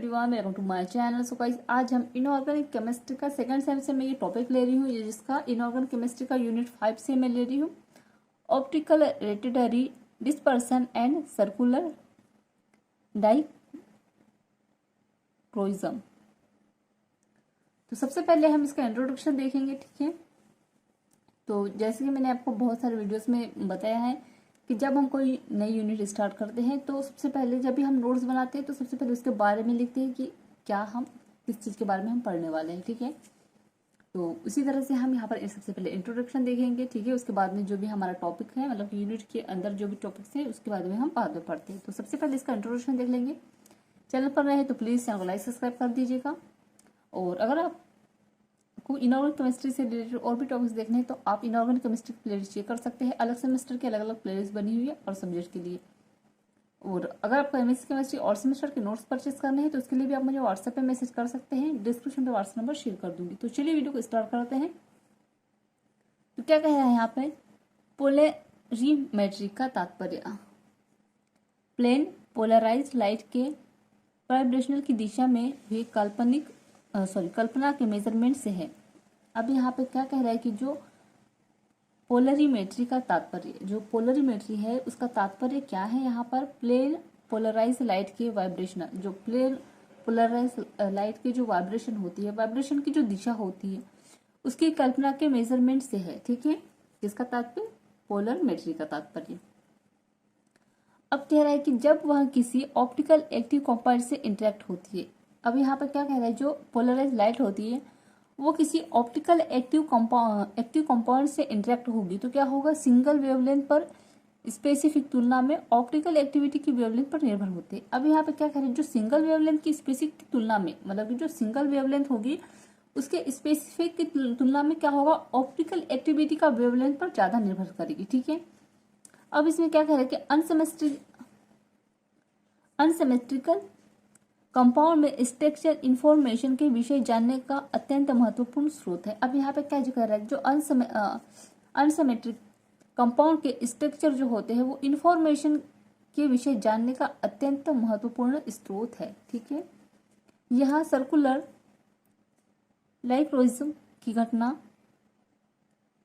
Everyone, welcome to my channel. So guys, आज हम inorganic chemistry का सेकंड सेम से मैं ये टॉपिक ले रही हूँ, जिसका इनऑर्गेनिक केमिस्ट्री का यूनिट 5 से मैं ले रही हूँ ऑप्टिकल रेटिडरी डिस्पर्सन एंड सर्कुलर डाइक्रोइज्म। तो सबसे पहले हम इसका इंट्रोडक्शन देखेंगे, ठीक है। तो जैसे कि मैंने आपको बहुत सारे वीडियोस में बताया है कि जब हम कोई नई यूनिट स्टार्ट करते हैं तो सबसे पहले जब भी हम नोट्स बनाते हैं तो सबसे पहले उसके बारे में लिखते हैं कि क्या हम किस चीज़ के बारे में हम पढ़ने वाले हैं, ठीक है। तो उसी तरह से हम यहाँ पर सबसे पहले इंट्रोडक्शन देखेंगे, ठीक है। उसके बाद में जो भी हमारा टॉपिक है, मतलब यूनिट के अंदर जो भी टॉपिक्स हैं उसके बारे में हम बाद में पढ़ते हैं। तो सबसे पहले इसका इंट्रोडक्शन देख लेंगे। चैनल पर रहे तो प्लीज़ चैनल को लाइक सब्सक्राइब कर दीजिएगा। और अगर आपको इनऑर्गेनिक केमिस्ट्री से रिलेटेड और भी टॉपिक्स देखने हैं तो आप इनऑर्गेनिक केमिस्ट्री की प्लेलिस्ट चेक कर सकते हैं। अलग सेमेस्टर की अलग अलग प्लेलिस्ट बनी हुई है और सब्जेक्ट के लिए। और अगर आपको एमएससी केमिस्ट्री और सेमेस्टर के नोट्स परचेस करने हैं तो उसके लिए भी आप मुझे व्हाट्सएप पे मैसेज कर सकते हैं। डिस्क्रिप्शन पे व्हाट्सएप नंबर शेयर कर दूंगी। तो चलिए वीडियो को स्टार्ट करते हैं। तो क्या कह रहा है यहाँ पे, पोलरिमेट्री का तात्पर्य प्लेन पोलराइज लाइट के वाइब्रेशनल की दिशा में हुई कल्पना के मेजरमेंट से है। अब यहाँ पे क्या कह रहा है कि जो पोलरीमेट्री का तात्पर्य, जो पोलरीमेट्री है उसका तात्पर्य क्या है, यहाँ पर प्लेन पोलराइज लाइट के वाइब्रेशनल, जो प्लेन पोलराइज लाइट की जो वाइब्रेशन होती है, वाइब्रेशन की जो दिशा होती है उसकी कल्पना के मेजरमेंट से है, ठीक है। किसका तात्पर्य, पोलरीमेट्री का तात्पर्य। अब कह रहा है कि जब वह किसी ऑप्टिकल एक्टिव कंपाउंड से इंटरेक्ट होती है। अब यहाँ पर क्या कह रहा है, जो पोलराइज लाइट होती है वो किसी ऑप्टिकल एक्टिव कंपाउंड से इंटरेक्ट होगी तो क्या होगा, सिंगल वेवलेंथ पर स्पेसिफिक तुलना में ऑप्टिकल एक्टिविटी की वेवलेंथ पर निर्भर होते हैं। अब यहाँ पे क्या कह रहे हैं, जो सिंगल वेवलेंथ की स्पेसिफिक की तुलना में, मतलब कि जो सिंगल वेवलेंथ होगी उसके स्पेसिफिक की तुलना में क्या होगा, ऑप्टिकल एक्टिविटी का वेवलेंथ पर ज्यादा निर्भर करेगी, ठीक है। अब इसमें क्या कह रहे हैं कि अनसिमेट्रिकल कंपाउंड में स्ट्रक्चर इंफॉर्मेशन के विषय जानने का अत्यंत महत्वपूर्ण स्रोत है। अब यहाँ पे क्या जो कह रहा है, जो अनसिमेट्रिक कंपाउंड के स्ट्रक्चर जो होते हैं वो इंफॉर्मेशन के विषय जानने का अत्यंत महत्वपूर्ण स्रोत है, ठीक है। यहाँ सर्कुलर डाइक्रोइज्म की घटना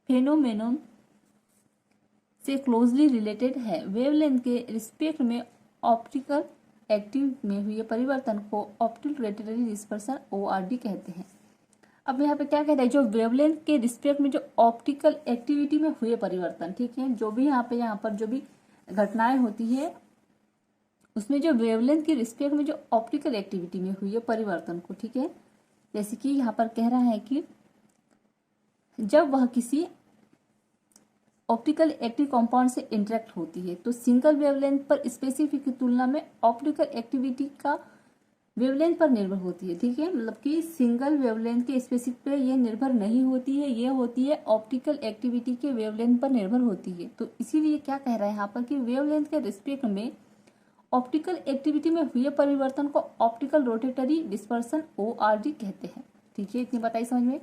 फेनोमेनन से क्लोजली रिलेटेड है। वेवलेंथ के रिस्पेक्ट में ऑप्टिकल एक्टिव में हुए परिवर्तन को ऑप्टिकल रेटिडरी डिस्पर्सन ORD कहते हैं। अब यहाँ पे क्या कह रहा है, जो वेवलेंथ के रिस्पेक्ट में जो ऑप्टिकल एक्टिविटी में हुए परिवर्तन, ठीक है, जो भी यहाँ पर जो भी घटनाएं होती है उसमें जो वेवलेंथ के रिस्पेक्ट में जो ऑप्टिकल एक्टिविटी में हुए परिवर्तन को, ठीक है, जैसे कि यहाँ पर कह रहा है कि जब वह किसी ऑप्टिकल एक्टिव कंपाउंड से इंटरेक्ट होती है तो सिंगल वेवलेंथ पर स्पेसिफिक की तुलना में ऑप्टिकल एक्टिविटी का वेवलेंथ पर निर्भर होती है, ठीक है। मतलब कि सिंगल वेवलेंथ के स्पेसिफिक पे ये निर्भर नहीं होती है, ये होती है ऑप्टिकल एक्टिविटी के वेवलेंथ पर निर्भर होती है। तो इसीलिए क्या कह रहा है यहाँ पर कि वेवलेंथ के रिस्पेक्ट में ऑप्टिकल एक्टिविटी में हुए परिवर्तन को ऑप्टिकल रोटेटरी डिस्पर्सन ORD कहते हैं, ठीक है। इतनी बताई समझ में।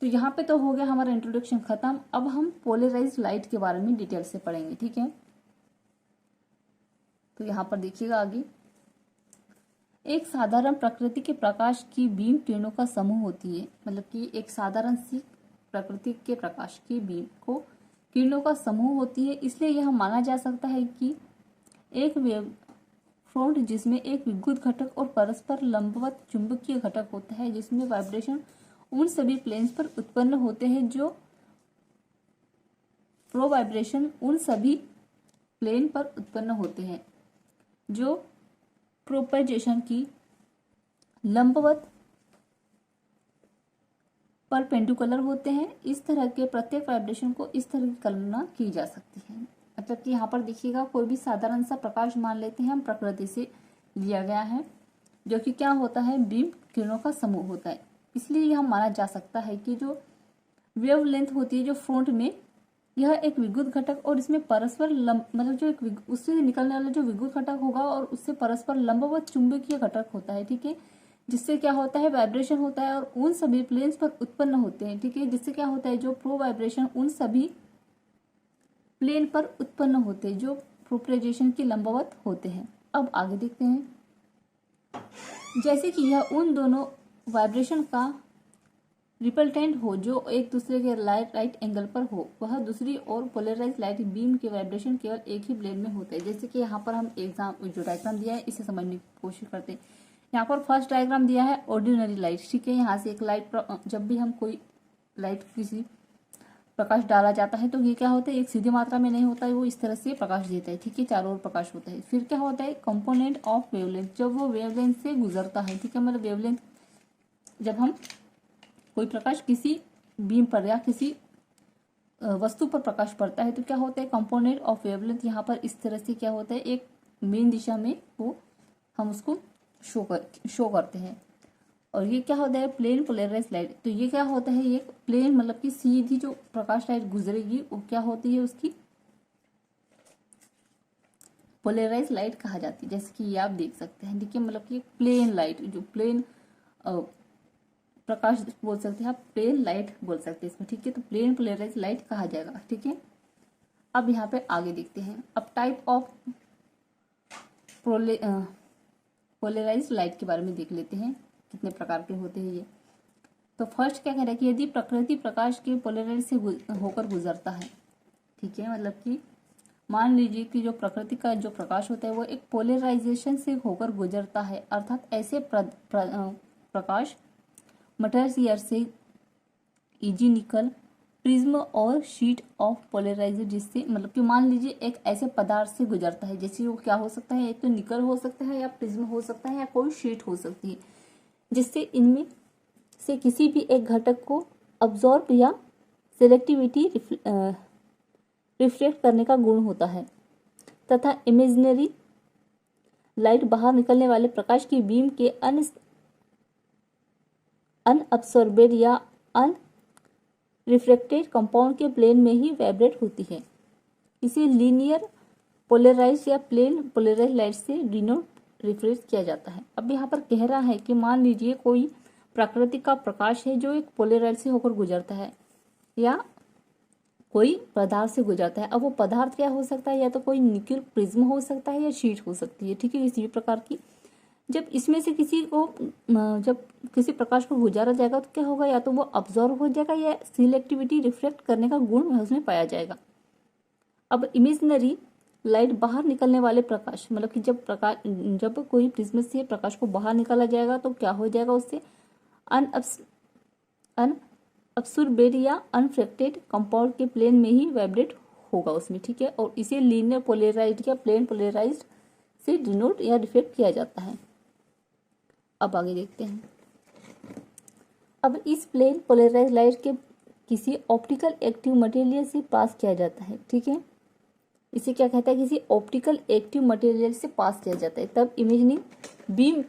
तो यहाँ पे तो हो गया हमारा इंट्रोडक्शन खत्म। अब हम पोलराइज्ड लाइट के बारे में डिटेल से पढ़ेंगे, ठीक है। तो यहाँ पर देखिएगा आगे, एक साधारण प्रकृति के प्रकाश की बीम किरणों का समूह होती है। मतलब कि एक साधारण सी प्रकृति के प्रकाश की बीम को किरणों का समूह होती है। इसलिए यह माना जा सकता है कि एक वेव फ्रंट जिसमें एक विद्युत घटक और परस्पर लंबवत चुंबकीय घटक होता है, जिसमें वाइब्रेशन उन सभी प्लेन्स पर उत्पन्न होते हैं, जो प्रो वाइब्रेशन उन सभी प्लेन पर उत्पन्न होते हैं जो प्रोपेगेशन की लंबवत परपेंडिकुलर होते हैं। इस तरह के प्रत्येक वाइब्रेशन को इस तरह की कल्पना की जा सकती है। मतलब कि यहाँ पर देखिएगा, कोई भी साधारण सा प्रकाश मान लेते हैं हम, प्रकृति से लिया गया है, जो कि क्या होता है, बीम किरणों का समूह होता है। इसलिए यह माना जा सकता है कि जो वेवलेंथ होती है जो फ्रंट में, यह एक विद्युत घटक और इसमें परस्पर मतलब जो एक उससे निकलने वाला जो विद्युत घटक होगा और उससे परस्पर लंबवत चुंबकीय घटक होता है, ठीक है, जिससे क्या होता है, वाइब्रेशन होता है और उन सभी प्लेन्स पर उत्पन्न होते हैं, ठीक है। जिससे क्या होता है, जो प्रो वाइब्रेशन उन सभी प्लेन पर उत्पन्न होते हैं जो प्रोपेगेशन की लंबवत होते हैं। अब आगे देखते हैं। जैसे कि यह उन दोनों वाइब्रेशन का रिपल्टेंट हो जो एक दूसरे के राइट एंगल पर हो, वह दूसरी और पोलराइज लाइट बीम के वाइब्रेशन केवल एक ही प्लेन में होते हैं। जैसे कि यहाँ पर हम एग्जाम जो डायग्राम दिया है इसे समझने की कोशिश करते हैं। यहाँ पर फर्स्ट डायग्राम दिया है ऑर्डिनरी लाइट, ठीक है। यहाँ से एक लाइट, जब भी हम कोई लाइट किसी प्रकाश डाला जाता है तो ये क्या होता है, एक सीधी मात्रा में नहीं होता है, वो इस तरह से प्रकाश देता है, ठीक है, चारों ओर प्रकाश होता है। फिर क्या होता है, कंपोनेंट ऑफ वेवलेंथ, जब वो वेवलेंथ से गुजरता है, ठीक है, मतलब वेवलेंथ, जब हम कोई प्रकाश किसी बीम पर या किसी वस्तु पर प्रकाश पड़ता है तो क्या होता है, कंपोनेंट ऑफ वेवलेंथ यहाँ पर इस तरह से क्या होता है, एक मेन दिशा में वो हम उसको शो करते हैं। और ये क्या होता है, प्लेन पोलराइज लाइट, तो ये क्या होता है, ये प्लेन मतलब कि सीधी जो प्रकाश लाइट गुजरेगी वो क्या होती है, उसकी पोलराइज लाइट कहा जाती है। जैसे कि ये आप देख सकते हैं, ठीक है, मतलब कि प्लेन लाइट, जो प्लेन प्रकाश बोल सकते हैं आप, प्लेन लाइट बोल सकते हैं इसमें, ठीक है, तो प्लेन पोलराइज लाइट कहा जाएगा, ठीक है। अब यहाँ पे आगे देखते हैं, अब टाइप ऑफ पोलराइज लाइट के बारे में देख लेते हैं, कितने प्रकार के होते हैं ये। तो फर्स्ट क्या कह रहा है कि यदि प्रकृति प्रकाश के पोलराइज से होकर गुजरता है, ठीक है, मतलब कि मान लीजिए कि जो प्रकृति का जो प्रकाश होता है वो एक पोलराइजेशन से होकर गुजरता है, अर्थात ऐसे प्रकाश मटेरियल से इजी निकल, प्रिज्म और शीट ऑफ पोलराइजर, जिससे मतलब कि मान लीजिए एक ऐसे पदार्थ से गुजरता है, जैसे वो क्या हो सकता है, एक तो निकल हो सकता है या प्रिज्म हो सकता है या कोई शीट हो सकती है, जिससे इनमें से किसी भी एक घटक को अब्जॉर्ब या सेलेक्टिविटी रिफ्लेक्ट करने का गुण होता है, तथा इमेजिनरी लाइट बाहर निकलने वाले प्रकाश की बीम के अनअब्सॉर्बेड या अनरिफ्लेक्टेड कंपाउंड के प्लेन में ही वाइब्रेट होती है। इसे लीनियर पोलराइज या प्लेन पोलराइज लाइट से डिनोट रिफ्लेक्ट किया जाता है। अब यहाँ पर कह रहा है कि मान लीजिए कोई प्राकृतिक का प्रकाश है जो एक पोलराइज से होकर गुजरता है या कोई पदार्थ से गुजरता है। अब वो पदार्थ क्या हो सकता है, या तो कोई निकल प्रिज्म हो सकता है या शीट हो सकती है, ठीक है, किसी भी प्रकार की। जब इसमें से किसी को जब किसी प्रकाश को गुजारा जाएगा तो क्या होगा, या तो वो अब्जॉर्व हो जाएगा या सिलेक्टिविटी रिफ्लेक्ट करने का गुण उसमें पाया जाएगा। अब इमेजिनरी लाइट बाहर निकलने वाले प्रकाश, मतलब कि जब कोई प्रिज्म से प्रकाश को बाहर निकाला जाएगा तो क्या हो जाएगा, उससे अनअब्सॉर्बेड या अनरिफ्लेक्टेड कंपाउंड के प्लेन में ही वाइब्रेट होगा उसमें, ठीक है, और इसे लीनियर पोलराइज्ड या प्लेन पोलराइज्ड से डिनोट या रिफ्लेक्ट किया जाता है। अब आगे देखते हैं। अब इस प्लेन पोलराइज लाइट के किसी ऑप्टिकल एक्टिव मटेरियल से पास किया जाता है, ठीक है, इसे क्या कहता है, किसी ऑप्टिकल एक्टिव मटेरियल से पास किया जाता है, तब इमेजिंग बीम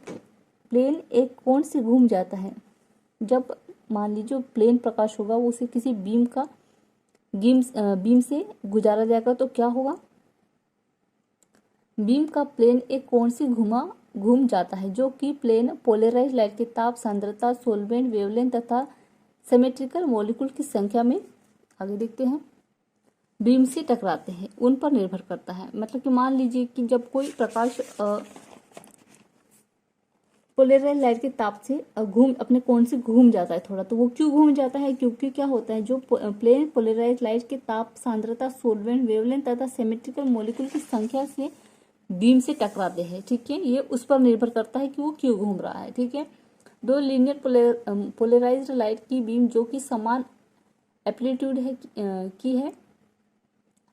प्लेन एक कोण से घूम जाता है। जब मान लीजिए प्लेन प्रकाश होगा वो उसे किसी बीम से गुजारा जाएगा तो क्या होगा, बीम का प्लेन एक कोण से घूम जाता है, जो कि प्लेन पोलराइज लाइट के ताप सांद्रता, सोलवेंट, वेवलेंथ तथा सिमेट्रिकल मॉलिक्यूल की संख्या में, आगे देखते हैं, बीम से टकराते हैं, उन पर निर्भर करता है। मतलब कि मान लीजिए कि जब कोई प्रकाश पोलराइज लाइट के ताप से अपने कोण से घूम जाता है थोड़ा, तो वो क्यों घूम जाता है, क्योंकि क्या होता है, जो प्लेन पोलराइज लाइट के ताप सांद्रता, सोलवेंट, वेवलेंथ तथा सिमेट्रिकल मॉलिक्यूल की संख्या से बीम से टकराते हैं, ठीक है, ये उस पर निर्भर करता है कि वो क्यों घूम रहा है, ठीक है। दो लीनियर पोलराइज्ड लाइट की बीम जो कि समान एम्पलीट्यूड है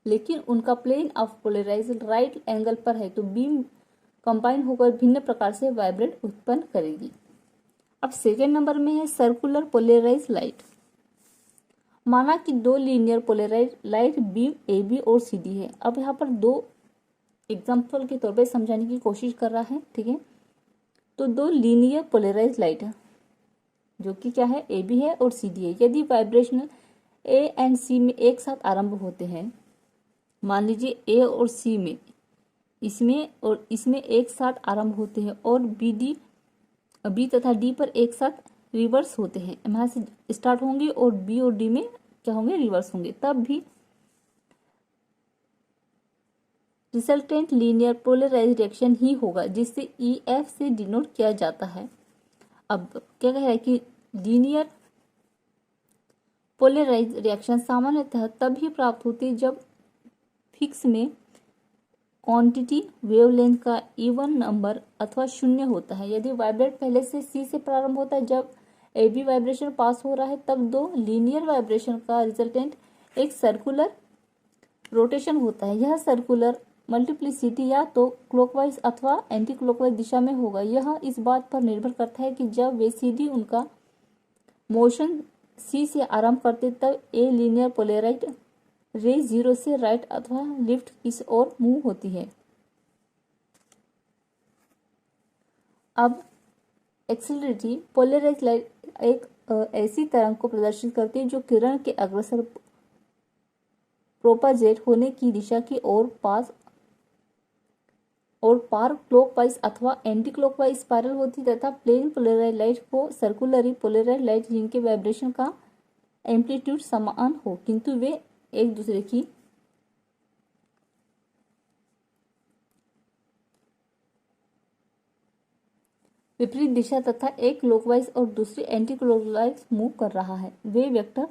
लेकिन उनका plane of polarised right angle पर है, तो बीम कंबाइन होकर भिन्न प्रकार से वाइब्रेट उत्पन्न करेगी। अब सेकेंड नंबर में है सर्कुलर पोलराइज लाइट। माना कि दो linear polarise light beam A B और सी डी है। अब यहाँ पर दो एग्जाम्पल के तौर पर समझाने की कोशिश कर रहा है, ठीक है। तो दो लीनियर पोलराइज लाइट है जो कि क्या है, ए बी है और सी डी है। यदि वाइब्रेशनल ए एंड सी में एक साथ आरंभ होते हैं, मान लीजिए ए और सी में इसमें एक साथ आरंभ होते हैं और बी तथा डी पर एक साथ रिवर्स होते हैं, यहाँ से स्टार्ट होंगे और बी और डी में क्या होंगे, रिवर्स होंगे, तब भी रिजल्टेंट लीनियर पोलराइज रिएक्शन ही होगा, जिससे EF से डिनोट किया जाता है। अब क्या कह रहा है कि लीनियर पोलराइज रिएक्शन सामान्यतः तभी प्राप्त होती है जब फिक्स में क्वांटिटी वेवलेंथ का इवन नंबर अथवा शून्य होता है। यदि वाइब्रेट पहले से C से प्रारंभ होता है, जब AB वाइब्रेशन पास हो रहा है, तब दो लीनियर वाइब्रेशन का रिजल्टेंट एक सर्कुलर रोटेशन होता है। यह सर्कुलर मल्टीप्लिसिटी या तो क्लॉकवाइज अथवा एंटी क्लॉकवाइज दिशा में होगा। यह इस बात पर निर्भर करता है कि जब वे सीधी उनका मोशन C से आरंभ करते, तब ए लीनियर पोलराइज रे 0 से राइट अथवा लेफ्ट की ओर मूव होती है। अब एक्सिलरेटरी पोलराइज लाइट एक ऐसी तरंग को प्रदर्शित करती है जो किरण के अग्रसर प्रोपागेट होने की दिशा की ओर पार क्लॉकवाइज अथवा एंटी क्लॉकवाइज स्पाइरल होती, तथा प्लेन पोलराइज लाइट को सर्कुलरी पोलराइज लाइट जिनके वाइब्रेशन का एम्पलीट्यूड समान हो किंतु वे एक दूसरे की विपरीत दिशा तथा एक क्लॉकवाइज और दूसरी एंटी क्लॉकवाइज मूव कर रहा है, वे वेक्टर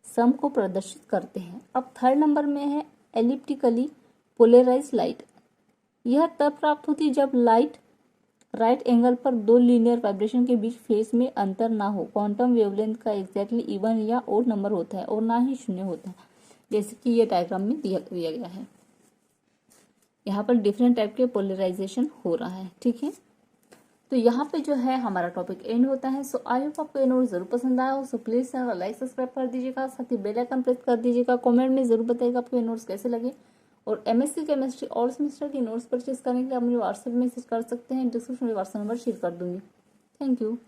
सम को प्रदर्शित करते हैं। अब थर्ड नंबर में है एलिप्टिकली पोलराइज लाइट। यह तब प्राप्त होती है जब लाइट राइट एंगल पर दो लीनियर वाइब्रेशन के बीच फेज में अंतर ना हो, क्वांटम वेवलेंथ का एग्जैक्टली इवन या ओड नंबर होता है और ना ही शून्य होता है, जैसे कि ये डायग्राम में दिया गया है। यहाँ पर डिफरेंट टाइप के पोलराइजेशन हो रहा है, ठीक है। तो यहाँ पे जो है हमारा टॉपिक एंड होता है। सो आई होप आपको ये नोट जरूर पसंद आया हो। So please channel like subscribe कर दीजिएगा, साथ ही बेल आइकन प्रेस कर दीजिएगा। कमेंट में जरूर बताइएगा आपको ये नोट्स कैसे लगे। और MSc केमिस्ट्री ऑल सेमेस्टर की नोट्स परचेज करने के लिए आप मुझे व्हाट्सएप मैसेज कर सकते हैं, डिस्क्रिप्शन में व्हाट्सएप नंबर शेयर कर दूंगी। Thank you.